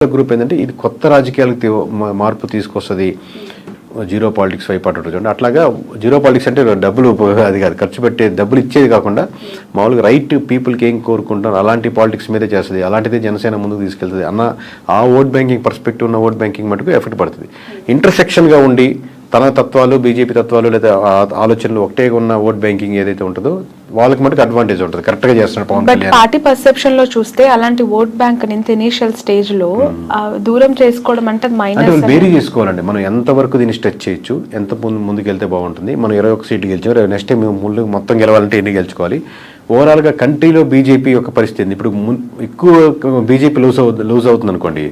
Group ఏంటంటే ఇది కొత్త రాజకీయాలకు మార్పు తీసుకొస్తుంది. జీరో పాలిటిక్స్ వైపు చూడండి. అట్లాగా జీరో పాలిటిక్స్ అంటే డబ్బులు అది కాదు, ఖర్చు పెట్టే డబ్బులు ఇచ్చేది కాకుండా మామూలుగా రైట్ పీపుల్కి ఏం కోరుకుంటారు అలాంటి పాలిటిక్స్ మీదే చేస్తుంది. అలాంటిదే జనసేన ముందుకు తీసుకెళ్తుంది అన్న ఆ ఓట్ బ్యాంకింగ్ పర్స్పెక్టివ్ ఉన్న ఓట్ బ్యాంకింగ్ మటుకు ఎఫెక్ట్ పడుతుంది. ఇంటర్సెక్షన్గా ఉండి తన తత్వాలు బీజేపీ తత్వాలు లేదా ఆలోచనలు ఒకటే ఉన్న ఓట్ బ్యాంకింగ్ ఏదైతే ఉంటుందో వాళ్ళకి మటుకు అడ్వాంటేజ్ ఉంటుంది. కరెక్ట్ గా చేస్తున్నారు పవన్ కళ్యాణ్. పార్టీ పర్సెప్షన్ లో చూస్తే అలాంటి ఓట్ బ్యాంక్ ఇనిషియల్ స్టేజ్ లో దూరం చేసుకోవడం అంటే మైనస్ వేరీ చేసుకోవాలండి. మనం ఎంత వరకు దీన్ని స్ట్రెచ్ చేయొచ్చు, ఎంత ముందుకు వెళ్తే బాగుంటుంది. మనం 21 సీట్లు గెలిచాం, నెక్స్ట్ టైం ముందు మొత్తం గెలవాలంటే ఎన్ని గెలుచుకోవాలి. ఓవరాల్ గా కంట్రీలో బీజేపీ యొక్క పరిస్థితి ఇప్పుడు ఎక్కువ బీజేపీ లూజ్ అవుతుంది అనుకోండి,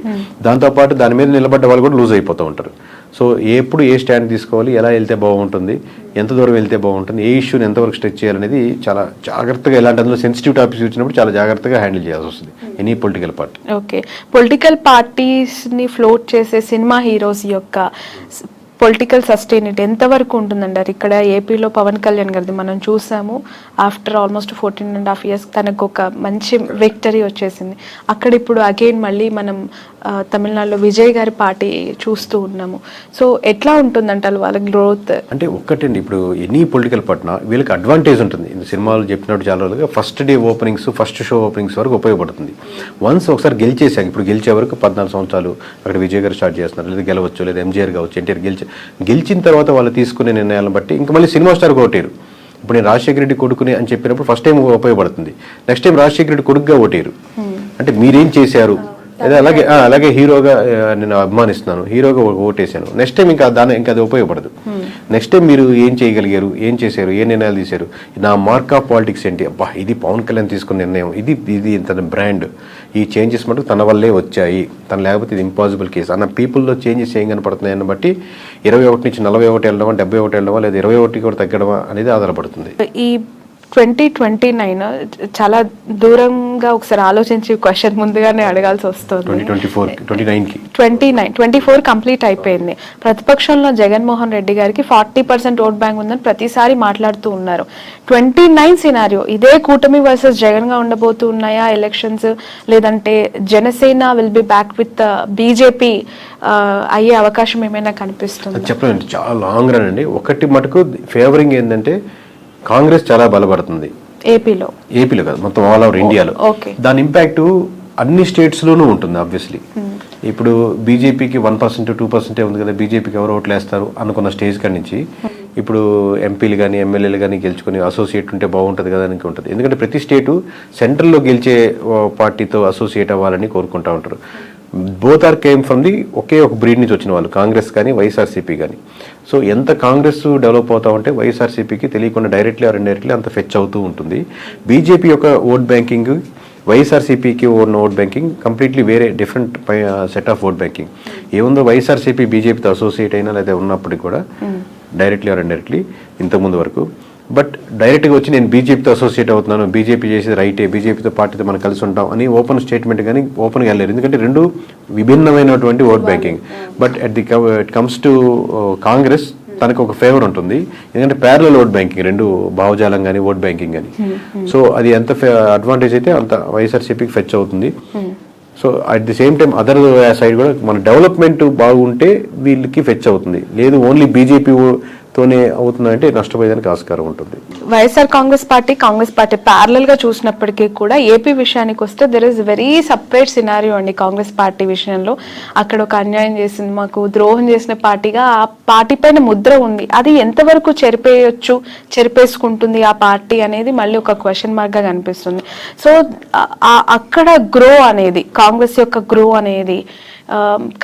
దాంతోపాటు దాని మీద నిలబడ్డ వాళ్ళు కూడా లూజ్ అయిపోతూ ఉంటారు. సో ఎప్పుడు ఏ స్టాండ్ తీసుకోవాలి, ఎలా వెళ్తే బాగుంటుంది, ఎంత దూరం వెళ్తే బాగుంటుంది, ఏ ఇష్యూని ఎంతవరకు స్ట్రెచ్ చేయాలనేది చాలా జాగ్రత్తగా, ఎలాంటి అందులో సెన్సిటివ్ టాపిక్స్ వచ్చినప్పుడు చాలా జాగ్రత్తగా హ్యాండిల్ చేయాల్సి వస్తుంది any political party. Okay, political parties ని ఫ్లోట్ చేసే సినిమా హీరోస్ యొక్క పొలిటికల్ సస్టైనిటీ ఎంతవరకు ఉంటుందంటారు? ఇక్కడ ఏపీలో పవన్ కళ్యాణ్ గారిది మనం చూసాము, ఆఫ్టర్ ఆల్మోస్ట్ 14.5 years తనకు ఒక మంచి విక్టరీ వచ్చేసింది. అక్కడ ఇప్పుడు అగైన్ మళ్ళీ మనం తమిళనాడులో విజయ్ గారి పార్టీ చూస్తూ ఉన్నాము. సో ఎట్లా ఉంటుందంటారు వాళ్ళ గ్రోత్? అంటే ఒక్కటండి, ఇప్పుడు ఎనీ పొలిటికల్ పార్టీ వీళ్ళకి అడ్వాంటేజ్ ఉంటుంది. సినిమాలు చెప్పినట్టు చాలా రోజులుగా first day openings, first show openings వరకు ఉపయోగపడుతుంది. వన్స్ ఒకసారి గెలిచేసాక, ఇప్పుడు గెలిచే వరకు 14 సంవత్సరాలు అక్కడ విజయ్ గారు స్టార్ట్ చేస్తున్నారు, లేదా గెలవచ్చు, లేదా ఎంజీఆర్ కావచ్చు, ఎన్టీఆర్ గెలిచిన తర్వాత వాళ్ళు తీసుకునే నిర్ణయాలను బట్టి ఇంకా మళ్ళీ సినిమా స్టార్ ఓటేరు. ఇప్పుడు నేను రాజశేఖర రెడ్డి కొడుకుని అని చెప్పినప్పుడు ఫస్ట్ టైం ఉపయోగపడుతుంది, నెక్స్ట్ టైం రాజశేఖర రెడ్డి కొడుకుగా ఓటేరు. అంటే మీరేం చేశారు, లేదా అలాగే హీరోగా నేను అభిమానిస్తున్నాను, హీరోగా ఓటేసాను, నెక్స్ట్ టైం ఇంకా అది ఉపయోగపడదు. నెక్స్ట్ టైం మీరు ఏం చేయగలిగారు, ఏం చేశారు, ఏ నిర్ణయాలు తీశారు, నా మార్క్ ఆఫ్ పాలిటిక్స్ ఏంటి, అబ్బా ఇది పవన్ కళ్యాణ్ తీసుకున్న నిర్ణయం, ఇది తన బ్రాండ్, ఈ చేంజెస్ మటుకు తన వల్లే వచ్చాయి, తను లేకపోతే ఇది ఇంపాసిబుల్ కేసు అన్న పీపుల్లో చేంజెస్ ఏం కనపడుతున్నాయని బట్టి 21 నుంచి 41 వెళ్ళడమా, 71 వెళ్ళడమా, లేదా 21 కూడా తగ్గడమా అనేది ఆధారపడుతుంది. ఈ 2029 చాలా దూరంగా ఒకసారి ఆలోచించి క్వశ్చన్ ముందుగానే అడగాల్సి వస్తుంది. 24 కంప్లీట్ అయిపోయింది. ప్రతిపక్షంలో జగన్మోహన్ రెడ్డి గారికి 40% ఓట్ బ్యాంక్ ఉందని ప్రతిసారి మాట్లాడుతూ ఉన్నారు. 29 సినారియో ఇదే కూటమి వర్సెస్ జగన్ గా ఉండబోతూ ఉన్నాయా ఎలక్షన్స్, లేదంటే Janasena will be back with BJP అయ్యే అవకాశం ఏమైనా కనిపిస్తుంది? చెప్పండి, చాలా లాంగ్ రన్ అండి. ఒకటి మటుకు ఫేవరింగ్ ఏంటంటే కాంగ్రెస్ చాలా బలపడుతుంది ఏపీలో కాదు, మొత్తం ఆల్ ఓవర్ ఇండియాలో. దాని ఇంపాక్ట్ అన్ని స్టేట్స్ లోనూ ఉంటుంది ఆబ్వియస్లీ. ఇప్పుడు బీజేపీకి 1% 2% ఉంది కదా, బీజేపీకి ఎవరు ఓట్లు వేస్తారు అనుకున్న స్టేజ్ కాడి నుంచి ఇప్పుడు ఎంపీలు కానీ ఎమ్మెల్యేలు కానీ గెలుచుకుని అసోసియేట్ ఉంటే బాగుంటుంది కదా అని ఉంటుంది. ఎందుకంటే ప్రతి స్టేటు సెంట్రల్లో గెలిచే పార్టీతో అసోసియేట్ అవ్వాలని కోరుకుంటూ ఉంటారు. Both are came from the ఒకే ఒక బ్రీడ్ నుంచి వచ్చిన వాళ్ళు, కాంగ్రెస్ కానీ వైఎస్ఆర్సీపీ కానీ. సో ఎంత కాంగ్రెస్ డెవలప్ అవుతా ఉంటే వైఎస్ఆర్సీపీకి తెలియకుండా డైరెక్ట్లీ ఆర్ ఇండైరెక్ట్లీ అంత ఫెచ్ అవుతూ ఉంటుంది. బీజేపీ యొక్క ఓట్ బ్యాంకింగ్, వైఎస్ఆర్సీపీకి ఉన్న ఓట్ బ్యాంకింగ్ కంప్లీట్లీ వేరే different set of vote banking. ఏముందో వైఎస్ఆర్సీపీ బీజేపీతో అసోసియేట్ అయినా లేదా ఉన్నప్పటికీ కూడా డైరెక్ట్లీ ఆర్ ఇండైరెక్ట్లీ ఇంతకుముందు వరకు. బట్ డైరెక్ట్గా వచ్చి నేను బీజేపీతో అసోసియేట్ అవుతున్నాను, బీజేపీ చేసేది రైటే, బీజేపీతో పార్టీతో మనం కలిసి ఉంటాం అని ఓపెన్ స్టేట్మెంట్ కానీ ఓపెన్గా వెళ్ళారు. ఎందుకంటే రెండు విభిన్నమైనటువంటి vote banking. But it comes to Congress తనకు ఒక ఫేవర్ ఉంటుంది, ఎందుకంటే ప్యారలల్ ఓట్ బ్యాంకింగ్, రెండు భావజాలం కానీ ఓట్ బ్యాంకింగ్ కానీ. సో అది ఎంత అడ్వాంటేజ్ అయితే అంత వైఎస్ఆర్సీపీకి ఫెచ్ అవుతుంది. So at the same time other side కూడా మన డెవలప్మెంట్ బాగుంటే వీళ్ళకి ఫెచ్ అవుతుంది. లేదు ఓన్లీ బీజేపీ తోనే అవుతుందంటే నష్టపోయేదానికి ఆస్కారం ఉంటుంది. వైఎస్ఆర్ కాంగ్రెస్ పార్టీ ప్యారలల్ గా చూసినప్పటికీ కూడా ఏపీ విషయానికి వస్తే there is very separate scenario అండి. కాంగ్రెస్ పార్టీ విషయంలో అక్కడ ఒక అన్యాయం చేసింది, మాకు ద్రోహం చేసిన పార్టీగా ఆ పార్టీ పైన ముద్ర ఉంది. అది ఎంతవరకు చెరిపేసుకుంటుంది ఆ పార్టీ అనేది మళ్ళీ ఒక క్వశ్చన్ మార్క్ గా కనిపిస్తుంది. సో అక్కడ గ్రో అనేది, కాంగ్రెస్ యొక్క గ్రో అనేది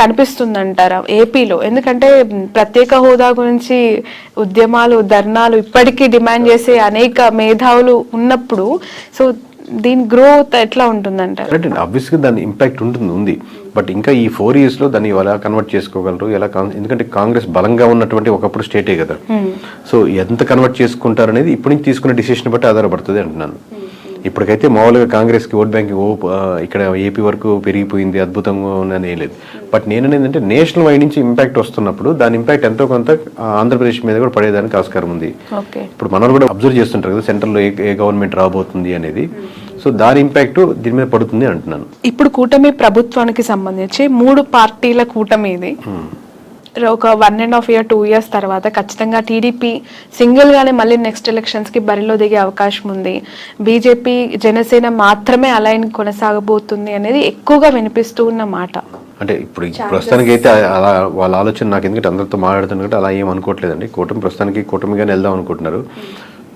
కనిపిస్తుందంటారా ఏపీలో? ఎందుకంటే ప్రత్యేక హోదా గురించి ఉద్యమాలు, ధర్నాలు ఇప్పటికీ డిమాండ్ చేసే అనేక మేధావులు ఉన్నప్పుడు సో దీని గ్రోత్ ఎట్లా ఉంటుందంటారు? ఆబ్వియస్గా దాని ఇంపాక్ట్ ఉంది. బట్ ఇంకా ఈ 4 years లో దాన్ని ఎలా కన్వర్ట్ చేసుకోగలరు, ఎందుకంటే కాంగ్రెస్ బలంగా ఉన్నటువంటి ఒకప్పుడు స్టేటే కదా. సో ఎంత కన్వర్ట్ చేసుకుంటారు అనేది ఇప్పుడు నుంచి తీసుకునే డిసిషన్ బట్టి ఆధారపడుతుంది అంటున్నాను. ఇప్పటికైతే మామూలుగా కాంగ్రెస్కి ఓట్ బ్యాంకింగ్ ఇక్కడ ఏపీ వరకు పెరిగిపోయింది, అద్భుతంగా ఉందని ఏం లేదు. బట్ నేను ఏంటంటే నేషనల్ వైడ్ నుంచి ఇంపాక్ట్ వస్తున్నప్పుడు దాని ఇంపాక్ట్ ఎంతో కొంత ఆంధ్రప్రదేశ్ మీద కూడా పడేదానికి ఆస్కారం ఉంది. ఇప్పుడు మనల్ని కూడా అబ్జర్వ్ చేస్తుంటారు కదా సెంట్రల్లో ఏ గవర్నమెంట్ రాబోతుంది అనేది. సో దాని ఇంపాక్ట్ దీని మీద పడుతుంది అంటున్నాను. ఇప్పుడు కూటమి ప్రభుత్వానికి సంబంధించి 3 పార్టీల కూటమి ఇది. ఒక 1.5 year 2 years తర్వాత ఖచ్చితంగా టీడీపీ సింగిల్ గానే మళ్ళీ నెక్స్ట్ ఎలక్షన్స్ కి బరిలో దిగే అవకాశం ఉంది. బీజేపీ జనసేన మాత్రమే అలైన్ కొనసాగబోతుంది అనేది ఎక్కువగా వినిపిస్తూ ఉన్న మాట. అంటే ఇప్పుడు ప్రస్తుతానికి అయితే అలా వాళ్ళ ఆలోచన నాకు ఎందుకంటే అందరితో మాట్లాడుతున్నట్టు అలా ఏం అనుకోవట్లేదండి. ప్రస్తుతానికి కూటమిగానే వెళ్దాం అనుకుంటున్నారు.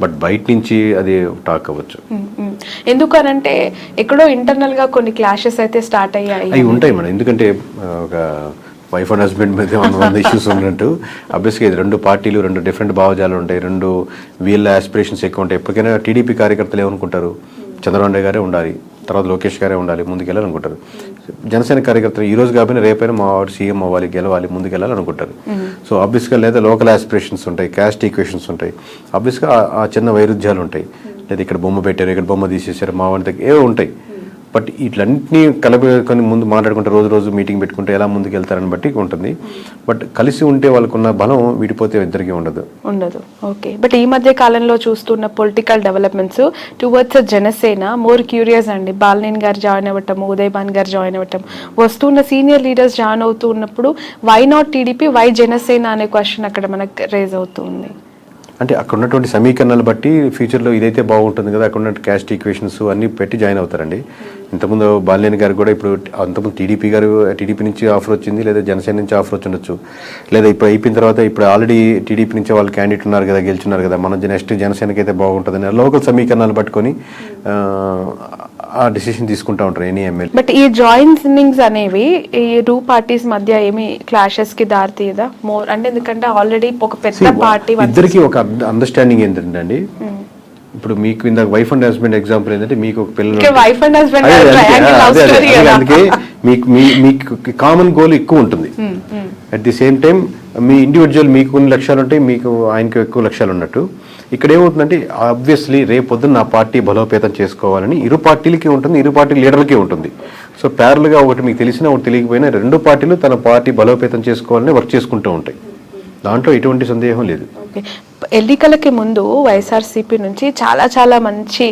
బట్ బయట నుంచి అది టాక్ అవ్వచ్చు. ఎందుకనంటే ఎక్కడో ఇంటర్నల్ గా కొన్ని క్లాషెస్ అయితే స్టార్ట్ అయ్యాయి. అవి ఉంటాయి మేడం. ఎందుకంటే ఒక వైఫ్ అండ్ హస్బెండ్ మీద 100 ఇష్యూస్ ఉన్నట్టు అబ్వియస్గా ఇది 2 పార్టీలు, 2 డిఫరెంట్ భావజాలు ఉంటాయి, 2 వీళ్ళ ఆస్పిరేషన్స్ ఎక్కువ ఉంటాయి. ఎప్పటికైనా టీడీపీ కార్యకర్తలు ఏమనుకుంటారు, చంద్రబాబు నాయుడు గారే ఉండాలి, తర్వాత లోకేష్ గారే ఉండాలి, ముందుకెళ్ళాలనుకుంటారు. జనసేన కార్యకర్తలు ఈ రోజు కాబట్టి రేపైనా మా వాడు సీఎం అవ్వాలి, గెలవాలి, ముందుకెళ్ళాలనుకుంటారు. సో ఆబ్వియస్గా లేదా లోకల్ ఆస్పిరేషన్స్ ఉంటాయి, క్యాస్ట్ ఈక్వేషన్స్ ఉంటాయి, ఆబ్వియస్గా ఆ చిన్న వైరుధ్యాలు ఉంటాయి. లేదా ఇక్కడ బొమ్మ పెట్టారు, ఇక్కడ బొమ్మ తీసేసారు, మా వాడి దగ్గర ఏవో ఉంటాయి. బట్ ఇట్లన్నింటినీ కలుపుకొని ముందు మాట్లాడుకుంటే రోజు మీటింగ్ పెట్టుకుంటే ఎలా ముందుకు వెళ్తారని బట్టి ఉంటుంది. బట్ కలిసి ఉంటే వాళ్ళకున్న బలం విడిపోతే ఇద్దరికి ఉండదు. ఓకే. బట్ ఈ మధ్య కాలంలో చూస్తున్న political developments towards Janasena more curious అండి. బాలినేని గారు జాయిన్ అవ్వటం, ఉదయభాన్ గారు జాయిన్ అవ్వటం, వస్తున్న సీనియర్ లీడర్స్ జాయిన్ అవుతూ ఉన్నప్పుడు why not TDP, why Janasena అనే క్వశ్చన్ అక్కడ మనకు రేజ్ అవుతుంది. అంటే అక్కడ ఉన్నటువంటి సమీకరణాలు బట్టి ఫ్యూచర్లో ఇదైతే బాగుంటుంది కదా, అక్కడ ఉన్న క్యాస్ట్ ఈక్వేషన్స్ అన్ని పెట్టి జాయిన్ అవుతారండి. ఇంతకుముందు బాలినేని గారు కూడా ఇప్పుడు అంతకుముందు టీడీపీ నుంచి ఆఫర్ వచ్చింది, లేదా జనసేన నుంచి ఆఫర్ వచ్చి ఉండొచ్చు, లేదా ఇప్పుడు అయిపోయిన తర్వాత ఇప్పుడు ఆల్రెడీ టీడీపీ నుంచి వాళ్ళు క్యాండిడేట్ ఉన్నారు కదా, గెలుచున్నారు కదా, మన నెక్స్ట్ జనసేనకి అయితే బాగుంటుందని లోకల్ సమీకరణాలు పట్టుకొని ఆ డిసిషన్ తీసుకుంటా ఉంటారు ఎనీ ఎమ్మెల్యే. బట్ ఈ జాయినింగ్స్ అనేవి ఈ 2 పార్టీస్ మధ్య ఏమి క్లాషెస్ కి దారి తీయదా మోర్? అంటే ఎందుకంటే ఆల్రెడీ ఒక పెద్ద పార్టీ ఇద్దరికి ఒక అండర్స్టాండింగ్ ఏంటంటే అండి, ఇప్పుడు మీకు ఇందాక వైఫ్ అండ్ హస్బెండ్ ఎగ్జాంపుల్ ఏంటంటే మీకు ఒక పిల్లలు, అందుకే మీకు కామన్ గోల్ ఎక్కువ ఉంటుంది. At the same time me individual మీకు కొన్ని లక్ష్యాలు ఉంటాయి, మీకు ఆయనకు ఎక్కువ లక్ష్యాలు ఉన్నట్టు. ఇక్కడ ఏమవుతుందంటే ఆబ్వియస్లీ రేపొద్దున నా పార్టీ బలోపేతం చేసుకోవాలని ఇరు పార్టీలకి ఉంటుంది, ఇరు పార్టీ లీడర్లకి ఉంటుంది. సో ప్యారల్గా ఒకటి మీకు తెలిసినా ఒకటి తెలియకపోయినా 2 పార్టీలు తన పార్టీ బలోపేతం చేసుకోవాలని వర్క్ చేసుకుంటూ ఉంటాయి. దాంట్లో ఎటువంటి సందేహం లేదు. ఎన్నికలకి ముందు వైఎస్ఆర్సీపీ నుంచి చాలా మంచి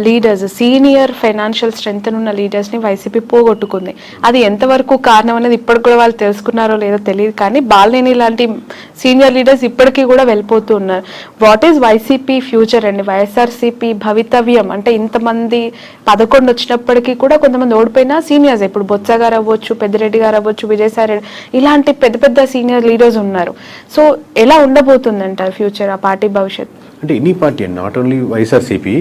లీడర్స్, సీనియర్ ఫైనాన్షియల్ స్ట్రెంగ్త్ ఉన్న లీడర్స్ ని వైసీపీ పోగొట్టుకుంది. అది ఎంతవరకు కారణం అనేది ఇప్పటికి కూడా వాళ్ళు తెలుసుకున్నారో లేదో తెలియదు, కానీ బాలినేని లాంటి సీనియర్ లీడర్స్ ఇప్పటికీ కూడా వెళ్ళిపోతూ ఉన్నారు. వాట్ ఈస్ వైసీపీ ఫ్యూచర్ అండి, వైఎస్ఆర్సీపీ భవితవ్యం? అంటే ఇంతమంది 11 వచ్చినప్పటికీ కూడా కొంతమంది ఓడిపోయినా సీనియర్స్, ఇప్పుడు బొత్స గారు అవ్వచ్చు, పెద్దిరెడ్డి గారు అవ్వచ్చు, విజయసాయి రెడ్డి, ఇలాంటి పెద్ద సీనియర్ లీడర్స్ ఉన్నారు. సో ఎలా ఉండబోతుందంటారు ఫ్యూచర్, ఆ పార్టీ భవిష్యత్? అంటే ఎనీ పార్టీ అండి, నాట్ ఓన్లీ వైఎస్ఆర్సీపీ,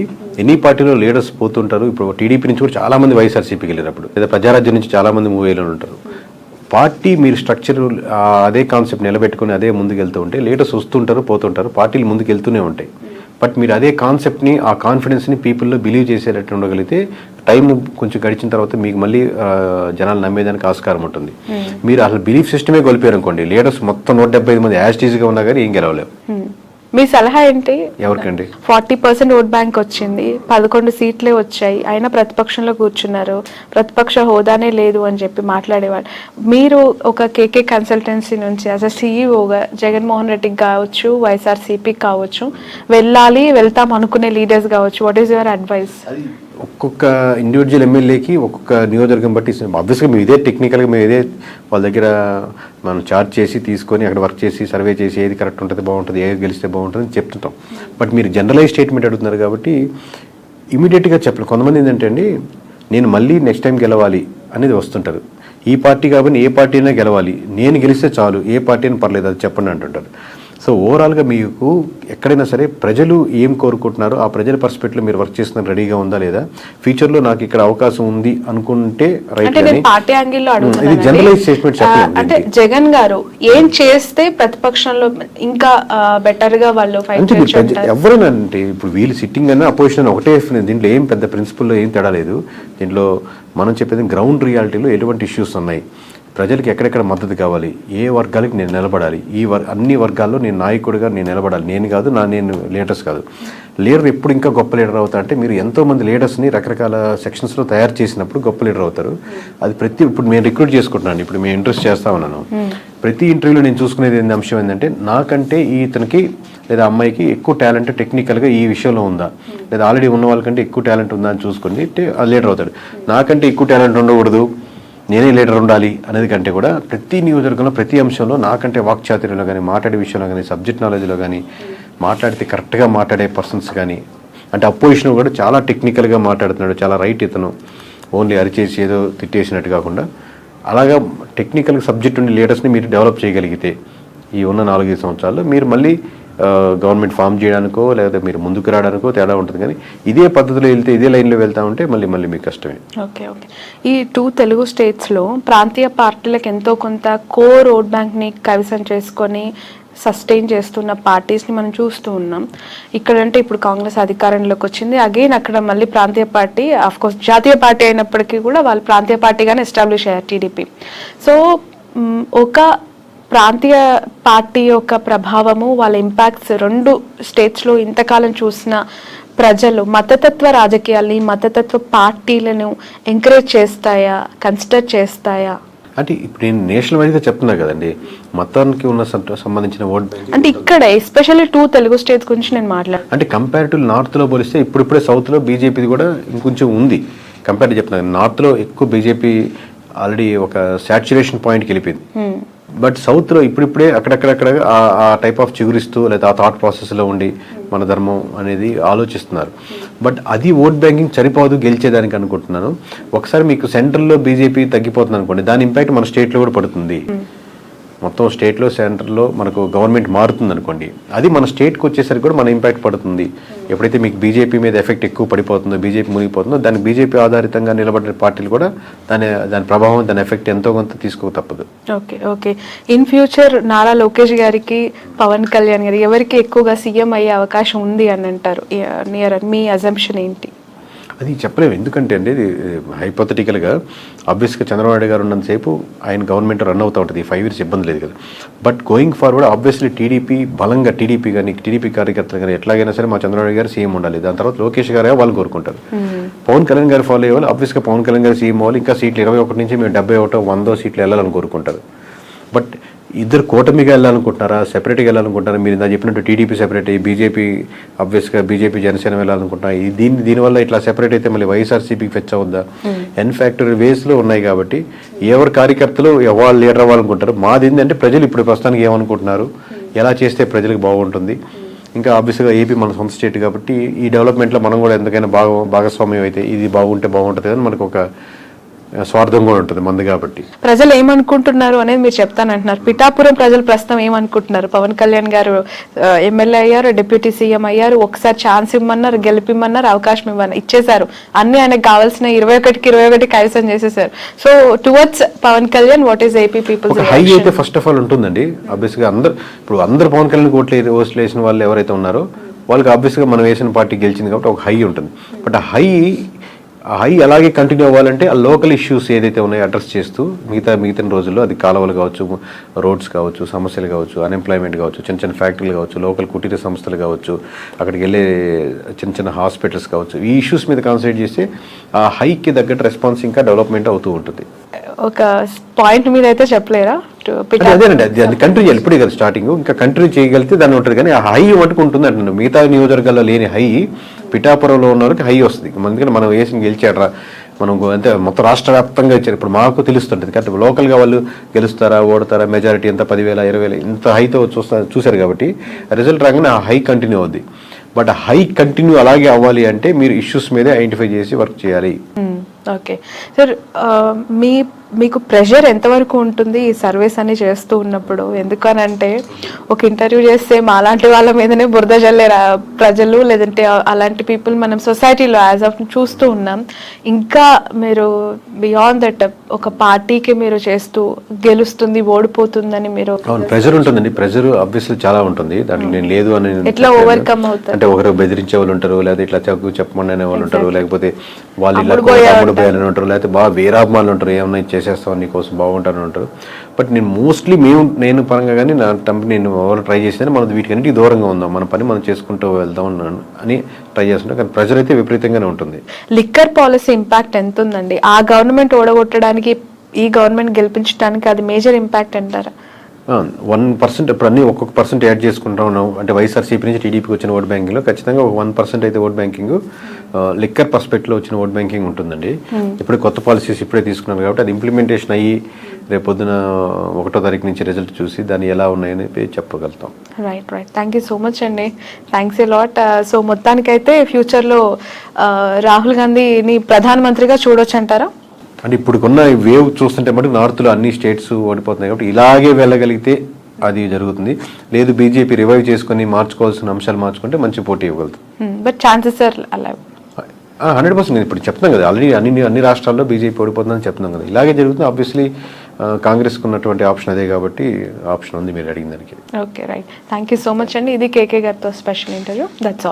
ఎనీ పార్టీలో లీడర్స్ పోతుంటారు. ఇప్పుడు టీడీపీ నుంచి కూడా చాలా మంది వైఎస్ఆర్సీపీకి వెళ్ళినప్పుడు, లేదా ప్రజారాజ్యం నుంచి చాలా మంది మూవ్ అయ్యి ఉంటారు. పార్టీ మీరు స్ట్రక్చర్ అదే కాన్సెప్ట్ నిలబెట్టుకుని అదే ముందుకు వెళ్తూ ఉంటే లీడర్స్ వస్తుంటారు, పోతుంటారు, పార్టీలు ముందుకు వెళ్తూనే ఉంటాయి. బట్ మీరు అదే కాన్సెప్ట్ని, ఆ కాన్ఫిడెన్స్ని పీపుల్లో బిలీవ్ చేసేటట్టు ఉండగలిగితే టైం కొంచెం గడిచిన తర్వాత మీకు మళ్ళీ జనాలు నమ్మేదానికి ఆస్కారం ఉంటుంది. మీరు అసలు బిలీఫ్ సిస్టమే కోల్పోయారు అనుకోండి, లీడర్స్ మొత్తం 175 మంది యాస్టీజ్గా ఉన్నా కానీ ఏం గెలవలేవు. మీ సలహా ఏంటి? ఎవరికండి? 40% ఓట్ బ్యాంక్ వచ్చింది, 11 సీట్లే వచ్చాయి, అయినా ప్రతిపక్షంలో కూర్చున్నారు, ప్రతిపక్ష హోదానే లేదు అని చెప్పి మాట్లాడేవాళ్ళు. మీరు ఒక కేకే కన్సల్టెన్సీ నుంచి యాజ్ అ సీఈఓగా జగన్మోహన్ రెడ్డికి కావచ్చు, వైఎస్ఆర్సీపీకి కావచ్చు, వెళ్తాం అనుకునే లీడర్స్ కావచ్చు, వాట్ ఈస్ యువర్ అడ్వైస్? ఒక్కొక్క ఇండివిజువల్ ఎమ్మెల్యేకి ఒక్కొక్క నియోజకవర్గం బట్టి ఆబ్వియస్గా మేము ఇదే టెక్నికల్గా మేము ఇదే వాళ్ళ దగ్గర మనం చార్జ్ చేసి తీసుకొని అక్కడ వర్క్ చేసి సర్వే చేసి ఏది కరెక్ట్ ఉంటుంది, బాగుంటుంది, ఏది గెలిస్తే బాగుంటుంది అని చెప్తుంటాం. బట్ మీరు జనరలైజ్ స్టేట్మెంట్ అడుగుతున్నారు కాబట్టి ఇమీడియట్గా చెప్పలేదు. కొంతమంది ఏంటంటే అండి, నేను మళ్ళీ నెక్స్ట్ టైం గెలవాలి అనేది వస్తుంటారు. ఈ పార్టీ కాబట్టి ఏ పార్టీ అయినా గెలవాలి, నేను గెలిస్తే చాలు, ఏ పార్టీ అయినా పర్లేదు అది చెప్పండి అంటుంటారు. సో ఓవరాల్గా మీకు ఎక్కడైనా సరే ప్రజలు ఏం కోరుకుంటున్నారో ఆ ప్రజల పర్స్పెక్టివ్లో మీరు వర్క్ చేస్తున్న రెడీగా ఉందా లేదా, ఫ్యూచర్లో నాకు ఇక్కడ అవకాశం ఉంది అనుకుంటే రైట్. పార్టీ యాంగిల్ లో ఇది జనరలైజ్ స్టేట్మెంట్ చెప్పలేదు. అంటే జగన్ గారు ఏం చేస్తే ప్రతిపక్షంలో ఇంకా బెటర్ గా వాళ్ళు ఎవరైనా అంటే ఇప్పుడు వీళ్ళు సిట్టింగ్ అయినా అపోజిషన్ ఒకటే, దీంట్లో ఏం పెద్ద ప్రిన్సిపల్లో ఏం తేడా లేదు. దీంట్లో మనం చెప్పేది గ్రౌండ్ రియాలిటీలో ఎటువంటి ఇష్యూస్ ఉన్నాయి, ప్రజలకు ఎక్కడెక్కడ మద్దతు కావాలి, ఏ వర్గాలకి నేను నిలబడాలి, అన్ని వర్గాల్లో నేను నాయకుడిగా నేను నిలబడాలి. నేను కాదు, నేను లీడర్స్ కాదు. లీడర్ ఎప్పుడు ఇంకా గొప్ప లీడర్ అవుతా అంటే మీరు ఎంతోమంది లీడర్స్ని రకరకాల సెక్షన్స్లో తయారు చేసినప్పుడు గొప్ప లీడర్ అవుతారు. అది ఇప్పుడు నేను రిక్రూట్ చేసుకుంటున్నాను, ఇప్పుడు మేము ఇంట్రెస్ట్ చేస్తా ఉన్నాను. ప్రతి ఇంటర్వ్యూలో నేను చూసుకునేది అంశం ఏంటంటే నాకంటే ఇతనికి లేదా అమ్మాయికి ఎక్కువ టాలెంట్ టెక్నికల్గా ఈ విషయంలో ఉందా, లేదా ఆల్రెడీ ఉన్న వాళ్ళకంటే ఎక్కువ టాలెంట్ ఉందా అని చూసుకొని లీడర్ అవుతాడు. నాకంటే ఎక్కువ టాలెంట్ ఉండకూడదు, నేనే లీడర్ ఉండాలి అనేది కంటే కూడా ప్రతి నియోజకవర్గంలో ప్రతి అంశంలో నాకంటే వాక్చాతుర్యంలో కానీ, మాట్లాడే విషయంలో కానీ, సబ్జెక్ట్ నాలెడ్జ్లో కానీ, మాట్లాడితే కరెక్ట్గా మాట్లాడే పర్సన్స్ కానీ, అంటే అపోజిషన్ కూడా చాలా టెక్నికల్గా మాట్లాడుతున్నాడు, చాలా రైట్ ఇతను, ఓన్లీ అరిచేసి ఏదో తిట్టేసినట్టు కాకుండా అలాగా టెక్నికల్ సబ్జెక్ట్ ఉండే లీడర్స్ని మీరు డెవలప్ చేయగలిగితే ఈ ఉన్న 4-5 సంవత్సరాల్లో మీరు మళ్ళీ గవర్నమెంట్ ఫామ్ చేయడానికో లేదా మీరు ముందుకు రావడానికో తేడా ఉంటుంది. కానీ ఇదే పద్ధతిలో వెళ్తే, ఇదే లైన్లో వెళ్తా ఉంటే మళ్ళీ మీకు కష్టమే. ఓకే. ఈ 2 తెలుగు స్టేట్స్లో ప్రాంతీయ పార్టీలకు ఎంతో కొంత రోడ్ బ్యాంక్ని కైవసం చేసుకొని సస్టైన్ చేస్తున్న పార్టీస్ని మనం చూస్తూ ఉన్నాం. ఇక్కడంటే ఇప్పుడు కాంగ్రెస్ అధికారంలోకి వచ్చింది, అగైన్ అక్కడ మళ్ళీ ప్రాంతీయ పార్టీ, కోర్స్ జాతీయ పార్టీ అయినప్పటికీ కూడా వాళ్ళు ప్రాంతీయ పార్టీగానే ఎస్టాబ్లిష్ అయ్యారు, టీడీపీ. సో ఒక ప్రాంతీయ పార్టీ యొక్క ప్రభావము, వాళ్ళ ఇంపాక్ట్స్ 2 స్టేట్స్లో ఇంతకాలం చూసిన ప్రజలు మతతత్వ రాజకీయాల్ని, మతతత్వ పార్టీలను ఎంకరేజ్ చేస్తాయా, కన్సిడర్ చేస్తాయా? అంటే ఇప్పుడు నేను నేషనల్ వైజ్గా చెప్తున్నా కదండి, మతానికి ఉన్న సంబంధించిన ఓట్ బ్యాంక్ అంటే ఇక్కడ ఎస్పెషల్లీ 2 తెలుగు స్టేట్స్ గురించి నేను మాట్లాడు. అంటే కంపేర్ టు నార్త్లో పోలిస్తే ఇప్పుడిప్పుడే సౌత్లో బీజేపీది కూడా ఇంకొంచెం ఉంది. కంపేర్ చెప్తున్నాను, నార్త్లో ఎక్కువ బీజేపీ ఆల్రెడీ ఒక సాచురేషన్ పాయింట్కి వెళ్ళిపోయింది. బట్ సౌత్లో ఇప్పుడిప్పుడే అక్కడక్కడక్కడ ఆ టైప్ ఆఫ్ చిగురిస్తూ లేదా ఆ థాట్ ప్రాసెస్లో ఉండి మన ధర్మం అనేది ఆలోచిస్తున్నారు. బట్ అది ఓట్ బ్యాంకింగ్ సరిపోదు గెలిచేదానికి అనుకుంటున్నాను. ఒకసారి మీకు సెంట్రల్లో బీజేపీ తగ్గిపోతుంది అనుకోండి, దాని ఇంపాక్ట్ మన స్టేట్లో కూడా పడుతుంది. మొత్తం స్టేట్లో సెంటర్లో మనకు గవర్నమెంట్ మారుతుంది అనుకోండి, అది మన స్టేట్కి వచ్చేసరికి కూడా మన ఇంపాక్ట్ పడుతుంది. ఎప్పుడైతే మీకు బీజేపీ మీద ఎఫెక్ట్ ఎక్కువ పడిపోతుందో, బీజేపీ మునిగిపోతుందో, దాని బీజేపీ ఆధారితంగా నిలబడిన పార్టీలు కూడా దాని ప్రభావం, దాని ఎఫెక్ట్ ఎంతో కొంత తీసుకోక తప్పదు. Okay. In future Nara Lokesh గారికి, పవన్ కళ్యాణ్ గారికి ఎవరికి ఎక్కువగా సీఎం అయ్యే అవకాశం ఉంది అని అంటారు? మీ అజంప్షన్ ఏంటి? అది చెప్పలేము. ఎందుకంటే అండి ఇది హైపోథెటికల్గా ఆబ్వియస్గా చంద్రబాబు నాయుడు గారు ఉన్నంతసేపు ఆయన గవర్నమెంట్ రన్ అవుతూ ఉంటుంది, 5 years ఇబ్బంది లేదు కదా. But going forward obviously TDP కానీ టీడీపీ కార్యకర్తలు కానీ ఎట్లాగైనా సరే మా చంద్రబాబు నాయుడు గారు సీఎం ఉండాలి, దాని తర్వాత లోకేష్ గారే వాళ్ళు కోరుకుంటారు. పవన్ కళ్యాణ్ గారు ఫాలో అయ్యేవాళ్ళు ఆబ్వియస్గా పవన్ కళ్యాణ్ గారు సీఎం అవ్వాలి, ఇంకా సీట్లు 21 నుంచి మేము 71, 100 సీట్లు వెళ్ళాలని కోరుకుంటారు. బట్ ఇద్దరు కూటమిగా వెళ్ళాలనుకుంటున్నారా, సెపరేట్గా వెళ్ళాలనుకుంటారా? మీరు ఇందా చెప్పినట్టు టీడీపీ సెపరేట్ అయ్యి బీజేపీ ఆబ్వియస్గా బీజేపీ జనసేన వెళ్ళాలనుకుంటున్నా, దీనివల్ల ఇట్లా సెపరేట్ అయితే మళ్ళీ వైఎస్ఆర్సీపీకి ఫెచ్ అవుద్దా? ఎన్ఫ్యాక్టర్ వేస్లో ఉన్నాయి కాబట్టి ఎవరి కార్యకర్తలు వాళ్ళు లీడర్ అవ్వాలనుకుంటారు. మాది ఏంటంటే ప్రజలు ఇప్పుడు ప్రస్తుతానికి ఏమనుకుంటున్నారు, ఎలా చేస్తే ప్రజలకు బాగుంటుంది. ఇంకా ఆబ్వియస్గా ఏపీ మన సొంత స్టేట్ కాబట్టి ఈ డెవలప్మెంట్లో మనం కూడా ఎందుకైనా భాగస్వామ్యం అయితే ఇది బాగుంటే బాగుంటుంది అని మనకు ఒక స్వార్థం కూడా ఉంటుంది మంది కాబట్టి. ప్రజలు ఏమనుకుంటున్నారు అనేది మీరు చెప్తానంటున్నారు. పిఠాపురం ప్రజలు ప్రస్తుతం ఏమనుకుంటున్నారు? పవన్ కళ్యాణ్ గారు ఎమ్మెల్యే అయ్యారు, డిప్యూటీ సీఎం అయ్యారు, ఒకసారి ఛాన్స్ ఇవ్వమన్నారు, గెలిపిమ్మన్నారు, అవకాశం ఇచ్చేశారు, అన్ని ఆయనకు కావాల్సిన 21కి 21 కైవసం చేసేసారు. So towards Pawan Kalyan what is AP people's high అయితే ఫస్ట్ ఆఫ్ ఆల్ ఉంటుందండి. ఆబ్వియస్గా అందరు పవన్ కళ్యాణ్ ఓట్లు వేసిన వాళ్ళు ఎవరైతే ఉన్నారో వాళ్ళకి ఆబ్వియస్గా మనం వేసిన పార్టీ గెలిచింది కాబట్టి ఒక హై ఉంటుంది. బట్ ఆ హై అలాగే కంటిన్యూ అవ్వాలంటే ఆ లోకల్ ఇష్యూస్ ఏదైతే ఉన్నాయో అడ్రస్ చేస్తూ మిగతా రోజుల్లో అది కాలువలు కావచ్చు, రోడ్స్ కావచ్చు, సమస్యలు కావచ్చు, అన్ఎంప్లాయ్మెంట్ కావచ్చు, చిన్న ఫ్యాక్టరీలు కావచ్చు, లోకల్ కుటీర సంస్థలు కావచ్చు, అక్కడికి వెళ్ళే చిన్న హాస్పిటల్స్ కావచ్చు, ఈ ఇష్యూస్ మీద కాన్సన్ట్రేట్ చేస్తే ఆ హైకి తగ్గట్టు రెస్పాన్స్ ఇంకా డెవలప్మెంట్ అవుతూ ఉంటుంది. ఒక పాయింట్ మీద అయితే చెప్పలేరా? అదేనండి, అది కంటిన్యూ చేయాలి. ఇప్పుడే కదా స్టార్టింగ్, ఇంకా కంటిన్యూ చేయగలిగితే దాన్ని ఉంటుంది. కానీ ఆ హై మటుకు ఉంటుంది అంటున్నాను. మిగతా నియోజకవర్గాల్లో లేని హై పిఠాపురంలో ఉన్న వరకు హై వస్తుంది. ఎందుకంటే మనం వేసి గెలిచాడరా, మనం అంటే మొత్తం రాష్ట్ర వ్యాప్తంగా ఇచ్చారు. ఇప్పుడు మాకు తెలుస్తుంటుంది కాబట్టి లోకల్గా వాళ్ళు గెలుస్తారా, ఓడతారా, మెజారిటీ ఎంత 10,000, 20,000 ఇంత హైతో చూశారు కాబట్టి రిజల్ట్ రాగానే ఆ హై కంటిన్యూ అవుద్ది. బట్ ఆ హై కంటిన్యూ అలాగే అవ్వాలి అంటే మీరు ఇష్యూస్ మీదే ఐడెంటిఫై చేసి వర్క్ చేయాలి. ఓకే సార్, మీకు ప్రెషర్ ఎంతవరకు ఉంటుంది ఈ సర్వీస్ అని చేస్తూ ఉన్నప్పుడు? ఎందుకనంటే ఒక ఇంటర్వ్యూ చేస్తే మాలాంటి వాళ్ళ మీదనే బురద జల్లే ప్రజలు, లేదంటే అలాంటి పీపుల్ మనం సొసైటీలో యాజ్ ఆఫ్ చూస్తూ ఉన్నాం. ఇంకా మీరు బియాండ్ దట్ ఒక పార్టీకి మీరు చేస్తూ గెలుస్తుంది, ఓడిపోతుందని మీరు ప్రెషర్ ఉంటుందండి. ప్రెషర్ ఆబ్వియస్లీ చాలా ఉంటుంది, దాంట్లో నేను లేదు అని ఎట్లా ఓవర్కమ్ అవుతారు? అంటే ఒకరు బెదిరించే వాళ్ళు ఉంటారు, లేదా ఇట్లా చెప్పమనే వాళ్ళు ఉంటారు, లేకపోతే వాళ్ళు ఇలా పోయాలని ఉంటారు, లేకపోతే బాగా వీరాభిమానులు ఉంటారు, ఏమన్నా చేసేస్తాం నీకోసం బాగుంటారని ఉంటారు. బట్ నేను మోస్ట్లీ నేను పరంగా కానీ నా కంపెనీ నేను ఎవరు ట్రై చేసేది మనం వీటికన్నిటికీ దూరంగా ఉందాం, మన పని మనం చేసుకుంటూ వెళ్దాం అని ట్రై చేస్తుంటాం. కానీ ప్రెజర్ అయితే విపరీతంగానే ఉంటుంది. లిక్కర్ పాలసీ ఇంపాక్ట్ ఎంత ఉందండి? ఆ గవర్నమెంట్ ఓడగొట్టడానికి ఈ గవర్నమెంట్ గెలిపించడానికి అది మేజర్ ఇంపాక్ట్ అంటారా? 1% ఇప్పుడు అన్ని ఒక్కొక్క పర్సెంట్ యాడ్ చేసుకుంటా ఉన్నాం అంటే వైఎస్ఆర్సీపీ నుంచి టీడీపీకి వచ్చిన ఓట్ బ్యాంకింగ్లో ఖచ్చితంగా ఒక 1% అయితే ఓట్ బ్యాంకింగ్ లిక్కర్ పర్స్పెక్ట్లో వచ్చిన ఓట్ బ్యాంకింగ్ ఉంటుందండి. ఇప్పుడు కొత్త పాలసీస్ ఇప్పుడే తీసుకున్నారు కాబట్టి అది ఇంప్లిమెంటేషన్ అయ్యి రేపు పొద్దున 1వ తారీఖు నుంచి రిజల్ట్ చూసి దాన్ని ఎలా ఉన్నాయని చెప్పగలుగుతాం. Right thank you so much అండి, థ్యాంక్స్ ఎ లాట్. సో మొత్తానికైతే ఫ్యూచర్లో రాహుల్ గాంధీని ప్రధానమంత్రిగా చూడొచ్చు అంటారా? అంటే ఇప్పుడున్న వేవ్ చూస్తుంటే మటుకు నార్త్లో అన్ని స్టేట్స్ ఓడిపోతున్నాయి కాబట్టి ఇలాగే వెళ్ళగలిగితే అది జరుగుతుంది. లేదు బీజేపీ రివైవ్ చేసుకుని మార్చుకోవాల్సిన అంశాలు మార్చుకుంటే మంచి పోటీ ఇవ్వగలుగుతుంది. But chances are alive 100%. ఇప్పుడు చెప్తున్నాం కదా ఆల్రెడీ అన్ని రాష్ట్రాల్లో బీజేపీ ఓడిపోతుందని చెప్తున్నాం కదా, ఇలాగే జరుగుతుంది. ఆబ్వియస్లీ కాంగ్రెస్కి ఉన్నటువంటి ఆప్షన్ అదే కాబట్టి ఆప్షన్ ఉంది మీరు అడిగిన దానికి. Okay right, thank you so much అండి. ఇది కేకే గారితో స్పెషల్ ఇంటర్వ్యూ. That's all.